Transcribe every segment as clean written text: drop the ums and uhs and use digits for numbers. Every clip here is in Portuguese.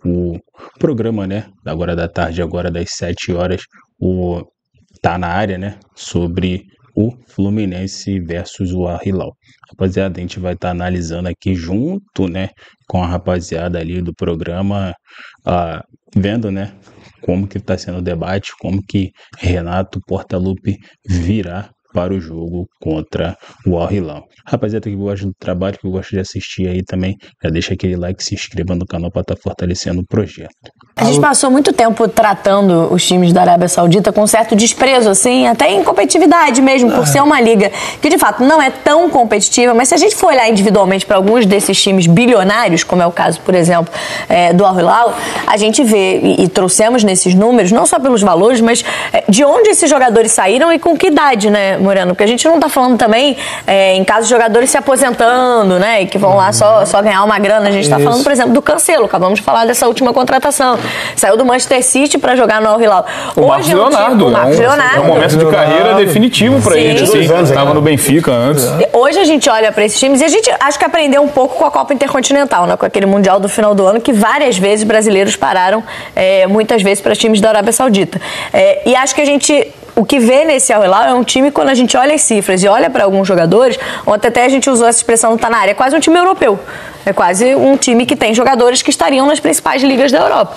o programa, né, agora da tarde, agora das 7 horas, tá na área, né, sobre o Fluminense versus o Al Hilal. Rapaziada, a gente vai estar analisando aqui junto, né, com a rapaziada ali do programa, vendo, né, como que está sendo o debate, como que Renato Portaluppi virá para o jogo contra o Al Hilal. Rapaziada que gosta do trabalho, que gosta de assistir aí também, já deixa aquele like, se inscreva no canal para estar fortalecendo o projeto. A gente passou muito tempo tratando os times da Arábia Saudita com certo desprezo, assim, até em competitividade mesmo, por ser uma liga que de fato não é tão competitiva, mas se a gente for olhar individualmente para alguns desses times bilionários, como é o caso, por exemplo, do Al Hilal, a gente vê, e trouxemos nesses números, não só pelos valores, mas de onde esses jogadores saíram e com que idade, né, Moreno? Porque a gente não tá falando também em casos de jogadores se aposentando, né, e que vão lá só ganhar uma grana. A gente tá falando, por exemplo, do Cancelo, acabamos de falar dessa última contratação. Saiu do Manchester City para jogar no Al Hilal. O Marcos Leonardo. É um momento de carreira definitivo para ele. Estava no Benfica antes. Hoje a gente olha para esses times e a gente acho que aprendeu um pouco com a Copa Intercontinental, né? Com aquele Mundial do final do ano, que várias vezes brasileiros pararam, muitas vezes para times da Arábia Saudita. E acho que o que vê nesse Al Hilal é um time, quando a gente olha as cifras e olha para alguns jogadores, ontem até a gente usou essa expressão, tá na área, é quase um time europeu. É quase um time que tem jogadores que estariam nas principais ligas da Europa.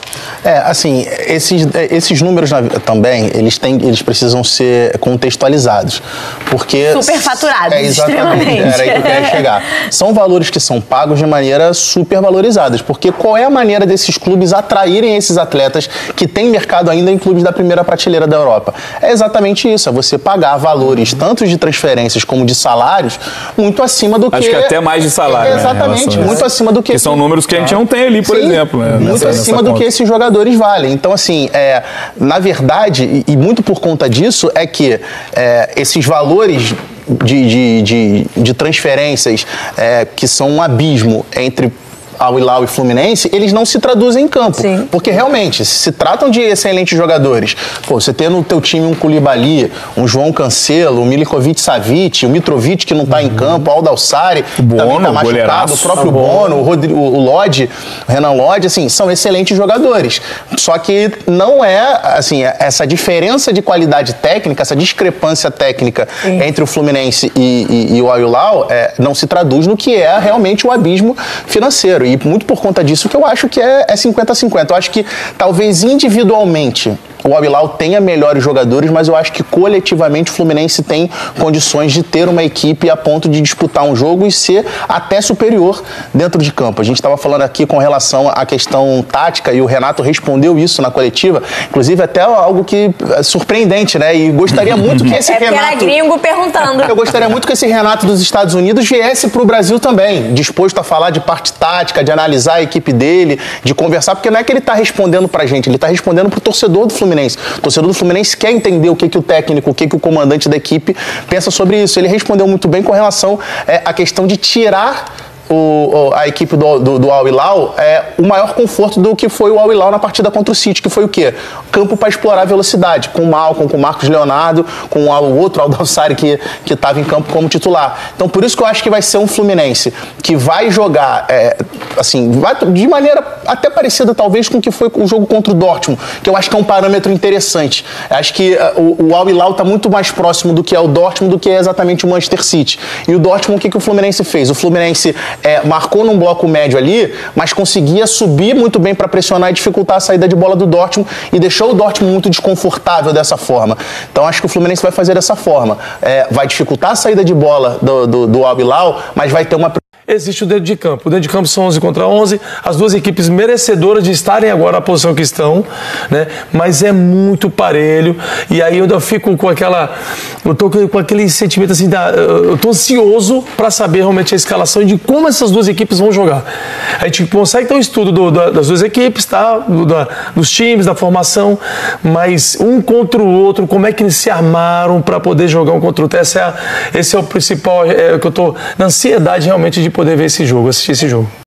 Assim, esses números também, eles precisam ser contextualizados. Porque superfaturados, exatamente, era aí que eu queria chegar. São valores que são pagos de maneira supervalorizadas. Porque qual é a maneira desses clubes atraírem esses atletas que têm mercado ainda em clubes da primeira prateleira da Europa? É exatamente isso, é você pagar valores tanto de transferências como de salários muito acima do que... Acho que até mais de salário. Exatamente, muito acima do que... Que são números que a gente não tem ali, por exemplo. Né, muito acima do que esses jogadores valem. Então, assim, na verdade, e muito por conta disso, é que esses valores de transferências que são um abismo entre Al Hilal e Fluminense, eles não se traduzem em campo. Sim. Porque realmente, se tratam de excelentes jogadores. Pô, você tem no teu time um Koulibaly, um João Cancelo, um Milinkovic-Savic, o Mitrovic que não tá em campo, o Aldalsari, o Bono, também tá machucado, o próprio Bono, o Lodge, o Renan Lodge, assim, são excelentes jogadores. Só que não assim, essa diferença de qualidade técnica, essa discrepância técnica entre o Fluminense e o Al Hilal não se traduz no que é realmente o abismo financeiro. E muito por conta disso que eu acho que é 50-50. Eu acho que talvez individualmente o Al Hilal tenha melhores jogadores, mas eu acho que coletivamente o Fluminense tem condições de ter uma equipe a ponto de disputar um jogo e ser até superior dentro de campo. A gente estava falando aqui com relação à questão tática e o Renato respondeu isso na coletiva, inclusive até algo que é surpreendente, né? E gostaria muito que esse Renato... era gringo perguntando. Eu gostaria muito que esse Renato dos Estados Unidos viesse para o Brasil também, disposto a falar de parte tática, de analisar a equipe dele, de conversar, porque não é que ele está respondendo para a gente, ele está respondendo para o torcedor do Fluminense. O torcedor do Fluminense quer entender o que o técnico, o que o comandante da equipe pensa sobre isso. Ele respondeu muito bem com relação à questão de tirar a equipe do Al Hilal o maior conforto do que foi o Al Hilal na partida contra o City, que foi o quê? Campo para explorar a velocidade, com o Malcom, com o Marcos Leonardo, com o outro Aldalsari que estava em campo como titular. Então por isso que eu acho que vai ser um Fluminense que vai jogar assim, de maneira até parecida talvez com o que foi o jogo contra o Dortmund, que eu acho que é um parâmetro interessante. Eu acho que o Al Hilal está muito mais próximo do que é o Dortmund do que é exatamente o Manchester City. E o Dortmund, o que o Fluminense fez? O Fluminense marcou num bloco médio ali, mas conseguia subir muito bem para pressionar e dificultar a saída de bola do Dortmund e deixou o Dortmund muito desconfortável dessa forma. Então acho que o Fluminense vai fazer dessa forma. Vai dificultar a saída de bola do Al Hilal, mas vai ter uma... Existe o dentro de campo. O dentro de campo são 11 contra 11. As duas equipes merecedoras de estarem agora na posição que estão, né? Mas é muito parelho. E aí eu fico com aquela... Eu tô com aquele sentimento assim... Eu tô ansioso para saber realmente a escalação e de como essas duas equipes vão jogar. A gente consegue ter um estudo das duas equipes, tá? Dos times, da formação, mas um contra o outro, como é que eles se armaram para poder jogar um contra o outro. Esse é o principal... que eu tô na ansiedade realmente de poder ver esse jogo, assistir esse jogo.